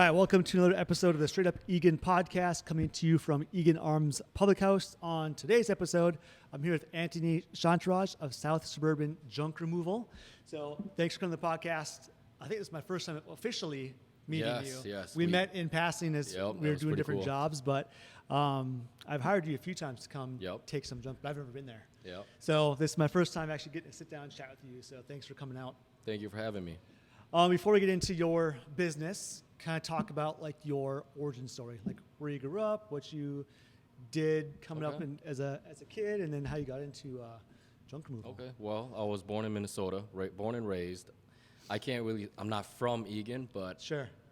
right, welcome to another episode of the Straight Up Egan podcast, coming to you from Egan Arms Public House. On today's episode, I'm here with Anthony Chantaraj of South Suburban Junk Removal. So thanks for coming to the podcast. I think this is my first time officially meeting you. Yes. We met in passing as we were doing different jobs, but I've hired you a few times to come take some junk, but I've never been there. So this is my first time actually getting to sit down and chat with you. So thanks for coming out. Thank you for having me. Before we get into your business, kind of talk about like your origin story, like where you grew up, what you did coming up as a kid, and then how you got into junk removal. Okay. Well, I was born in Minnesota, born and raised. I'm not from Egan, but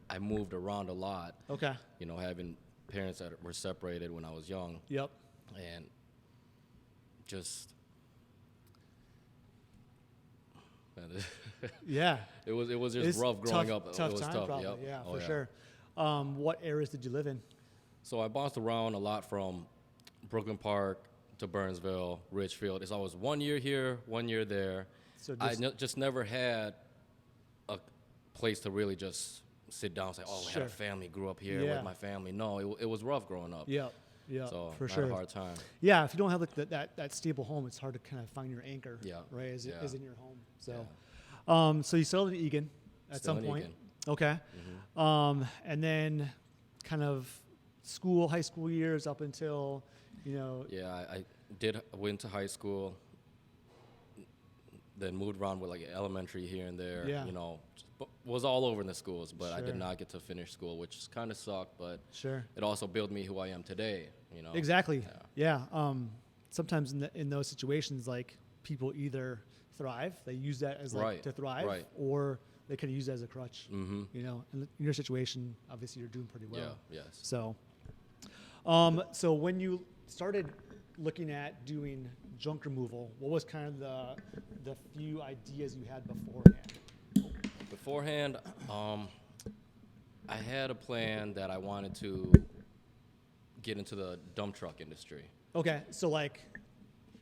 I moved around a lot. Okay. You know, having parents that were separated when I was young. Yep. And just it was just rough growing up. Tough it was time, tough. probably. Yep. Yeah, for sure. What areas did you live in? So I bounced around a lot from Brooklyn Park to Burnsville, Richfield. It's always 1 year here, 1 year there. So I just never had a place to really just sit down and say, I had a family, grew up here with my family. No, it was rough growing up. Yeah, so for sure. A hard time. Yeah, if you don't have like that stable home, it's hard to kind of find your anchor. Right, as in your home. So, so you settled in Egan at some point. Egan. Okay. Mm-hmm. And then kind of high school years up until, Yeah, I went to high school, then moved around with like elementary here and there. Yeah. Was all over in the schools, but I did not get to finish school, which kind of sucked, but it also built me who I am today, Exactly. Yeah. Sometimes in those situations, like people either thrive, they use that as to thrive, or they could use it as a crutch. Mm-hmm. And in your situation, obviously you're doing pretty well. Yeah. Yes. So, so when you started looking at doing junk removal, what was kind of the few ideas you had beforehand? Beforehand, I had a plan that I wanted to get into the dump truck industry. Okay, so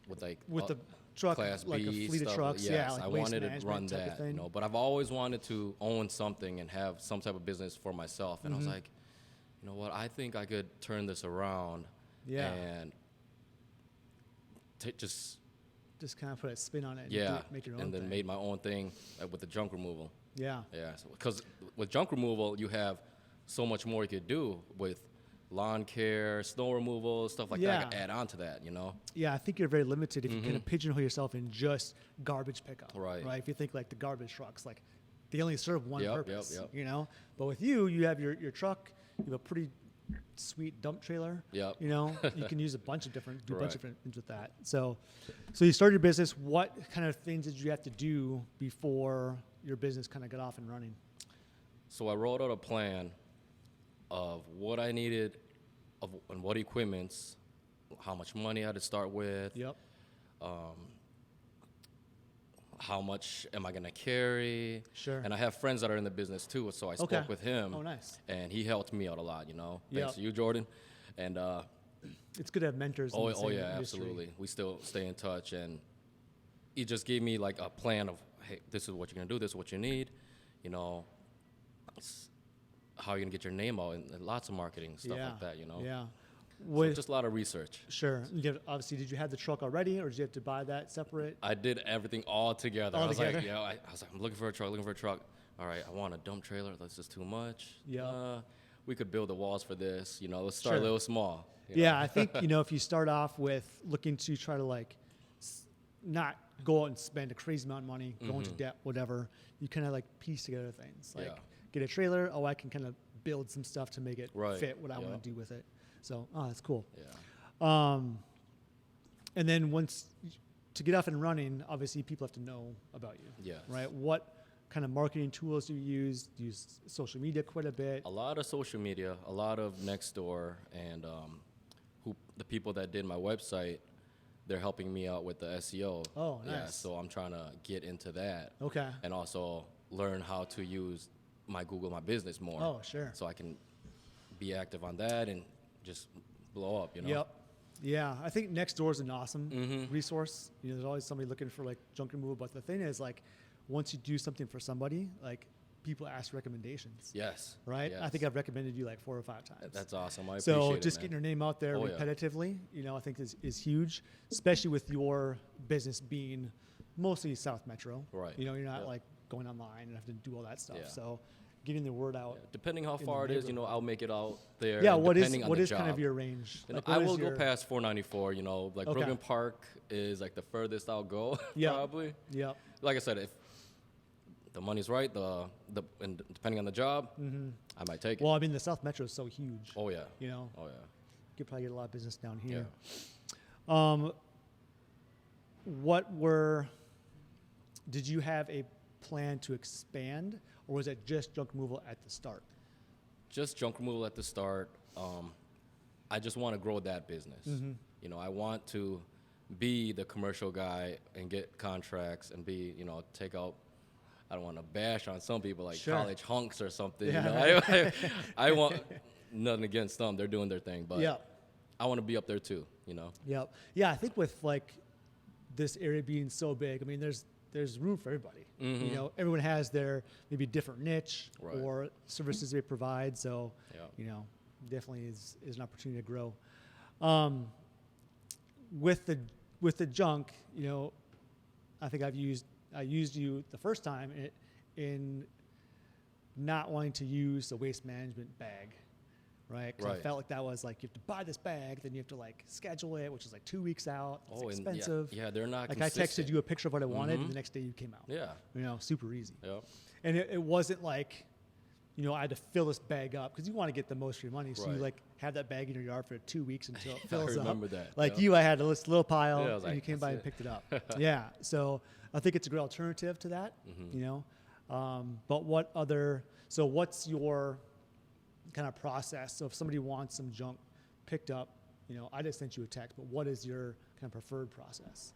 with the truck, Class B, like a fleet of trucks. Yes, like I wanted to run that. But I've always wanted to own something and have some type of business for myself. And I was like, you know what? I think I could turn this around. Yeah. And just kind of put a spin on it. Yeah. Make your own and then thing. Made my own thing with the junk removal. Yeah. Yeah. Because with junk removal, you have so much more you could do with lawn care, snow removal, stuff like that. I could add on to that, Yeah, I think you're very limited if you kind of pigeonhole yourself in just garbage pickup. Right. If you think like the garbage trucks, like they only serve one purpose. Yep. But with you have your truck, you have a pretty sweet dump trailer. Yep. You can use a bunch of different things with that. So you started your business. What kind of things did you have to do before your business kind of got off and running? So I wrote out a plan of what I needed and what equipments, how much money I had to start with. Yep. How much am I going to carry? Sure. And I have friends that are in the business too, so I spoke with him. Oh, nice. And he helped me out a lot, Thanks to you, Jordan. And it's good to have mentors. Oh yeah, absolutely. We still stay in touch, and he just gave me like a plan of, hey, this is what you're going to do, this is what you need, how you're going to get your name out, and lots of marketing, stuff like that, Yeah. So just a lot of research. Sure. Obviously, did you have the truck already, or did you have to buy that separate? I did everything all together. I was like, I'm looking for a truck. All right, I want a dump trailer. That's just too much. Yeah. We could build the walls for this. Let's start a little small. Yeah, I think, if you start off with looking to try to not go out and spend a crazy amount of money, go into debt, whatever, you kind of piece together things. Get a trailer. I can kind of build some stuff to make it fit what I want to do with it. So, that's cool. Yeah. And then to get off and running, obviously people have to know about you. Yes. Right. What kind of marketing tools do you use? Do you use social media quite a bit? A lot of social media, a lot of Nextdoor, and the people that did my website, they're helping me out with the SEO. Oh, nice. Yeah. So I'm trying to get into that. Okay. And also learn how to use my Google My Business more. Oh, sure. So I can be active on that and just blow up, Yep. Yeah, I think Nextdoor is an awesome resource. There's always somebody looking for junk removal, but the thing is once you do something for somebody, people ask recommendations. Yes. Right? Yes. I think I've recommended you like 4 or 5 times. That's awesome. I appreciate it, So just getting your name out there repetitively, you know, I think is huge, especially with your business being mostly South Metro. Right. You know, you're not like going online and have to do all that stuff. Yeah. So getting the word out. Yeah. Depending how far it is, you know, I'll make it out there. Yeah, what is job. kind of your range? You know, like I will go past 494, you know, like Brooklyn Park is like the furthest I'll go probably. Yeah. Like I said, if the money's right, and depending on the job, I might take it. Well, I mean, the South Metro is so huge. Oh yeah. You know. Oh yeah. You could probably get a lot of business down here. Yeah. Did you have a plan to expand, or was it just junk removal at the start? Just junk removal at the start. I just want to grow that business. You know, I want to be the commercial guy and get contracts and be, you know, take out. I don't want to bash on some people like college hunks or something. Yeah. You know, I want nothing against them; they're doing their thing, but I want to be up there too. You know. Yep. Yeah, I think with like this area being so big, I mean, there's room for everybody. You know, everyone has their maybe different niche or services they provide. So, you know, definitely is an opportunity to grow. With the junk, you know, I think I used you the first time in not wanting to use the waste management bag, right? Because I felt like that was like, you have to buy this bag, then you have to like schedule it, which is like 2 weeks out. It's expensive. Yeah, they're not like consistent. I texted you a picture of what I wanted, and the next day you came out. Yeah. You know, super easy. Yep. And it wasn't like, you know, I had to fill this bag up because you want to get the most for your money. So you like have that bag in your yard for 2 weeks until it fills up. I remember that. Like I had a little pile, and you came by and it. picked it up. Yeah. So I think it's a great alternative to that, you know. But what's your kind of process? So if somebody wants some junk picked up, you know, I just sent you a text, but what is your kind of preferred process?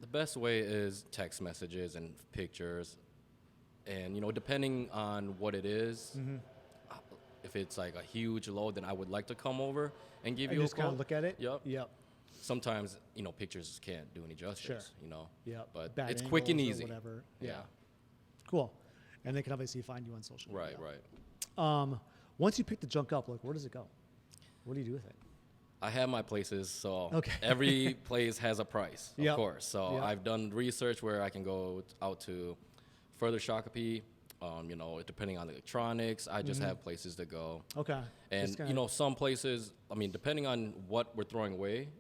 The best way is text messages and pictures. And, you know, depending on what it is, if it's like a huge load, then I would like to come over and give you a just kind of look at it? Yep. Sometimes, you know, pictures can't do any justice, you know. Yep. But Bad it's quick and easy. Whatever. Yeah. Cool. And they can obviously find you on social media. Right. Once you pick the junk up, like, where does it go? What do you do with it? I have my places, so every place has a price, of course. So I've done research where I can go out to further Shakopee, you know, depending on the electronics. I just have places to go. Okay. And, you know, some places, I mean, depending on what we're throwing away,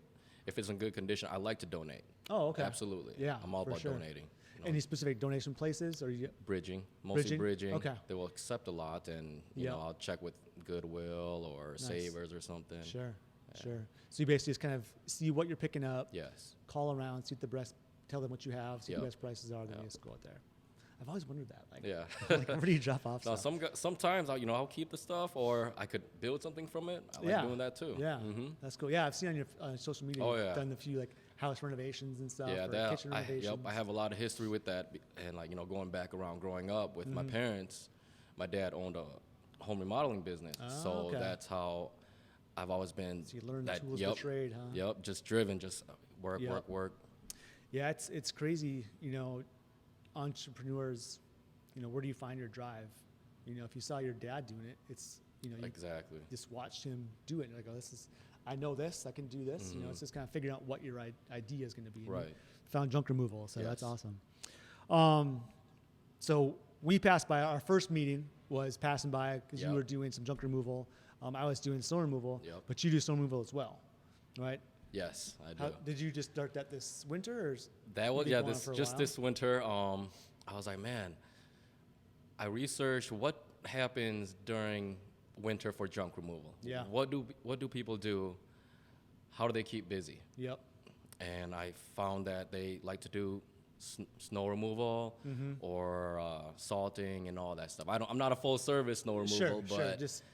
if it's in good condition, I like to donate. Oh, okay. Absolutely. Yeah, I'm all about donating. You know. Any specific donation places? Or Bridging, mostly bridging. Okay. They will accept a lot, and, you know, I'll check with Goodwill or Savers or something. Sure. So you basically just kind of see what you're picking up. Yes. Call around, see what tell them what you have, see what the best prices are, then you just go out there. I've always wondered that. Like, like where do you drop off stuff? Sometimes I'll keep the stuff, or I could build something from it. I like doing that too. Yeah, that's cool. Yeah, I've seen on your social media you've done a few like house renovations and stuff. Yeah, kitchen renovations. I have a lot of history with that, and like, you know, going back around growing up with my parents. My dad owned a home remodeling business, so that's how I've always been. So you learned the tools of the trade, huh? Yep, just driven, just work. Yeah, it's crazy, you know. Entrepreneurs, you know, where do you find your drive? You know, if you saw your dad doing it, it's, you know, you just watched him do it. And you're like, oh, I know this, I can do this. You know, it's just kind of figuring out what your idea is going to be. Right. Found junk removal, so that's awesome. So we passed by, our first meeting was passing by because you were doing some junk removal. I was doing snow removal, but you do snow removal as well, right? Yes, I do. Did you just start that this winter? Or that was, this winter. I was like, man, I researched what happens during winter for junk removal. Yeah. What do people do? How do they keep busy? Yep. And I found that they like to do snow removal or salting and all that stuff. I'm not a full service snow removal, but just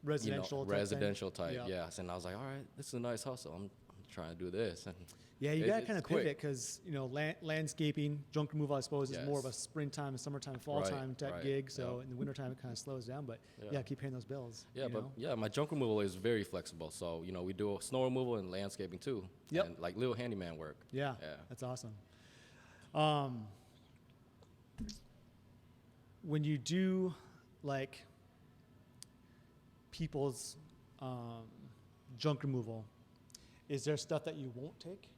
residential, you know, residential type. Yes. And I was like, all right, this is a nice hustle. I'm trying to do this. And yeah, you got to kind of pivot because, you know, landscaping, junk removal, I suppose, is more of a springtime and summertime, fall time type gig. So in the wintertime, it kind of slows down. But keep paying those bills. Yeah, but my junk removal is very flexible. So, you know, we do snow removal and landscaping too. Yep. And like little handyman work. Yeah. That's awesome. when you do like people's junk removal, is there stuff that you won't take?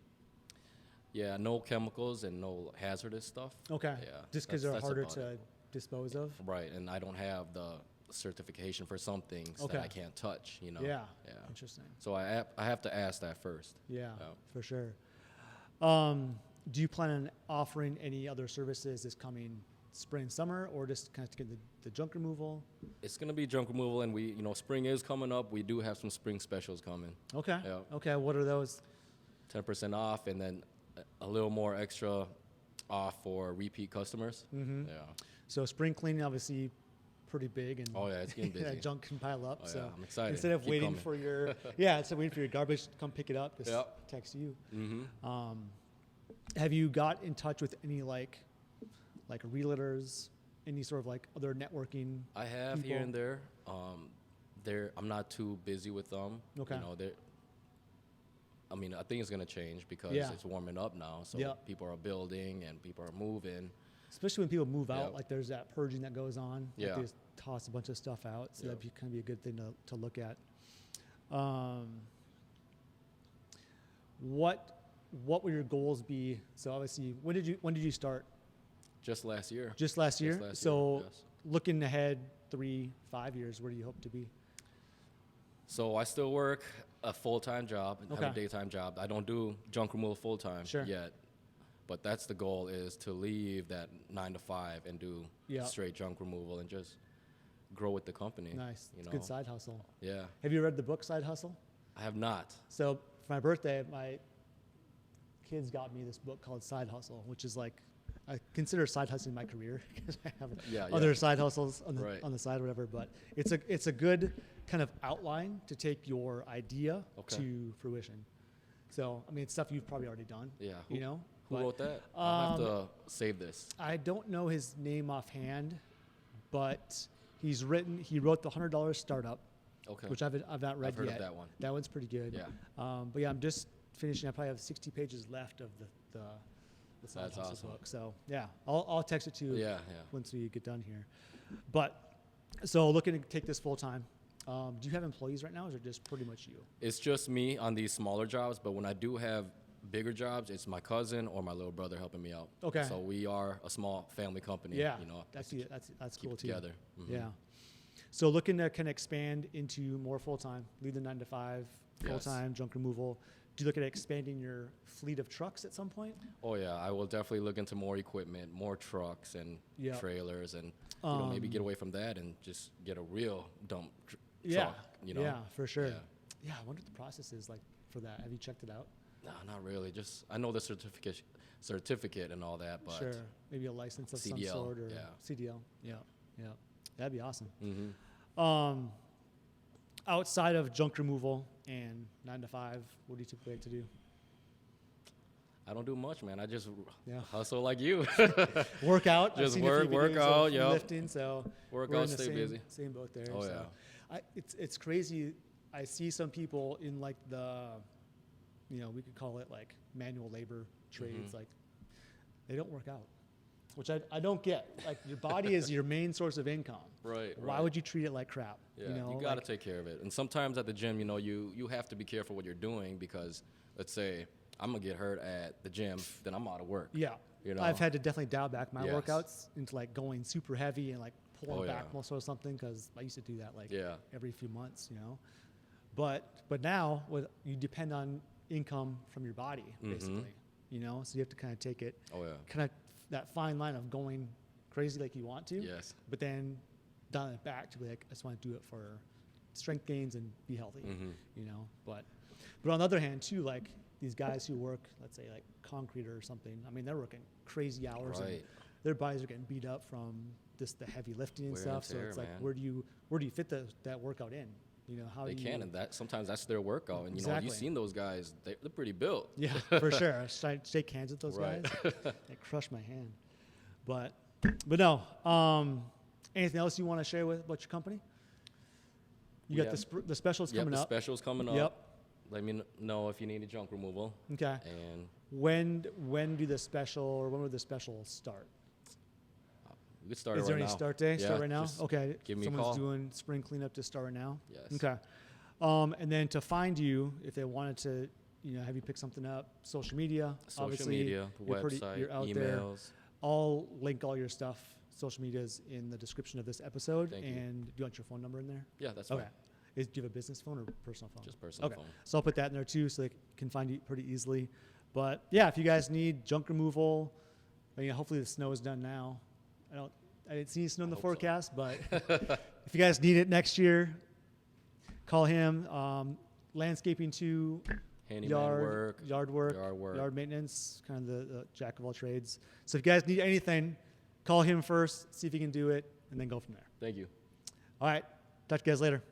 Yeah, no chemicals and no hazardous stuff. Okay. Yeah, just because they're harder to dispose of. Right, and I don't have the certification for some things that I can't touch. You know. Yeah. Interesting. So I have to ask that first. Yeah, for sure. Do you plan on offering any other services this coming spring, summer, or just kind of get the junk removal? It's gonna be junk removal, and spring is coming up. We do have some spring specials coming. Okay. Yeah. Okay. What are those? 10% off, and then a little more extra off for repeat customers. Mm-hmm. Yeah. So spring cleaning, obviously, pretty big, and it's getting busy. junk can pile up. So I'm excited. instead of Keep waiting coming. for your garbage to come pick it up, just text you. Mm-hmm. Have you got in touch with any like realtors, any sort of like other networking? I have people? here and there. I'm not too busy with them. Okay. I think it's gonna change because it's warming up now. So people are building and people are moving. Especially when people move out, like there's that purging that goes on. Yeah. Like they just toss a bunch of stuff out, so that'd be kind of be a good thing to look at. What would your goals be? So obviously, when did you start? Just last year. Just last year. So yes. Looking ahead 3-5 years, where do you hope to be? So I still work a full-time job and have a daytime job. I don't do junk removal full-time yet, but that's the goal, is to leave that 9 to 5 and do straight junk removal and just grow with the company. Nice. It's a good side hustle. Yeah. Have you read the book Side Hustle? I have not. So for my birthday, my kids got me this book called Side Hustle, which is like, I consider side hustling my career because I have other side hustles on the side or whatever. But it's a good kind of outline to take your idea to fruition. So it's stuff you've probably already done. Yeah. Who wrote that? I'll have to save this. I don't know his name offhand, but he wrote the $100 Startup. Okay. Which I've not read yet. I've heard of that one. That one's pretty good. Yeah. But I'm just finishing. I probably have 60 pages left of the Side Hustle book. So I'll text it to you once we get done here. But so looking to take this full time. Do you have employees right now, or is it just pretty much you? It's just me on these smaller jobs, but when I do have bigger jobs, it's my cousin or my little brother helping me out. Okay. So we are a small family company. Yeah. That's cool too. Together. Mm-hmm. Yeah. So looking to kind of expand into more full time, leave the 9 to 5, full time junk removal. Do you look at expanding your fleet of trucks at some point? Oh yeah, I will definitely look into more equipment, more trucks and trailers, and maybe get away from that and just get a real dump truck. Yeah, for sure. Yeah, I wonder what the process is like for that. Have you checked it out? No, not really. Just I know the certificate and all that, but sure, maybe a license of CDL, some sort or CDL. Yeah, that'd be awesome. Mm-hmm. Outside of junk removal and 9 to 5, what do you typically like to do? I don't do much, man. I just hustle like you. Work out. Just work out. Yeah. Lifting. So work out, stay busy. Same boat there. Oh yeah. It's crazy. I see some people in like the, we could call it like manual labor trades. Like they don't work out, which I don't get. Like your body is your main source of income. Right. Why would you treat it like crap? Yeah. You got to take care of it. And sometimes at the gym, you have to be careful what you're doing because let's say I'm gonna get hurt at the gym, then I'm out of work. Yeah. I've had to definitely dial back my workouts into like going super heavy and like pulling back muscle or something because I used to do that like every few months, But now you depend on income from your body basically, so you have to kind of take it. Kind of that fine line of going crazy like you want to. Yes. But then dial it back to be like I just want to do it for strength gains and be healthy. But on the other hand too, like these guys who work, let's say like concrete or something, they're working crazy hours and their bodies are getting beat up from just the heavy lifting and stuff. So it's like, where do you fit that workout in? How they can, and sometimes that's their workout. And you've seen those guys; they're pretty built. Yeah, for sure. Shake hands with those guys. They crush my hand. But no. Anything else you want to share about your company? You got the specials coming up. The specials coming up. Yep. Let me know if you need a junk removal. Okay. And when do the special, or when would the special start? We could start Is right there any now. start day? Yeah, Start right now? Okay. give me a Someone's call. doing spring cleanup to start right now? Yes. Okay. And then to find you, if they wanted to, have you pick something up, social media, Social obviously, media, website, you're out emails. there. I'll link all your stuff, social medias, in the description of this episode. Thank you. And do you want your phone number in there? Yeah, that's Okay. fine. Do you have a business phone or personal phone? Just personal Okay. phone. So I'll put that in there too, so they can find you pretty easily. But yeah, if you guys need junk removal, hopefully the snow is done now. I didn't see snow in the forecast, but if you guys need it next year, call him. Landscaping too, Handyman yard work, yard maintenance, kind of the jack of all trades. So if you guys need anything, call him first, see if he can do it, and then go from there. Thank you. All right. Talk to you guys later.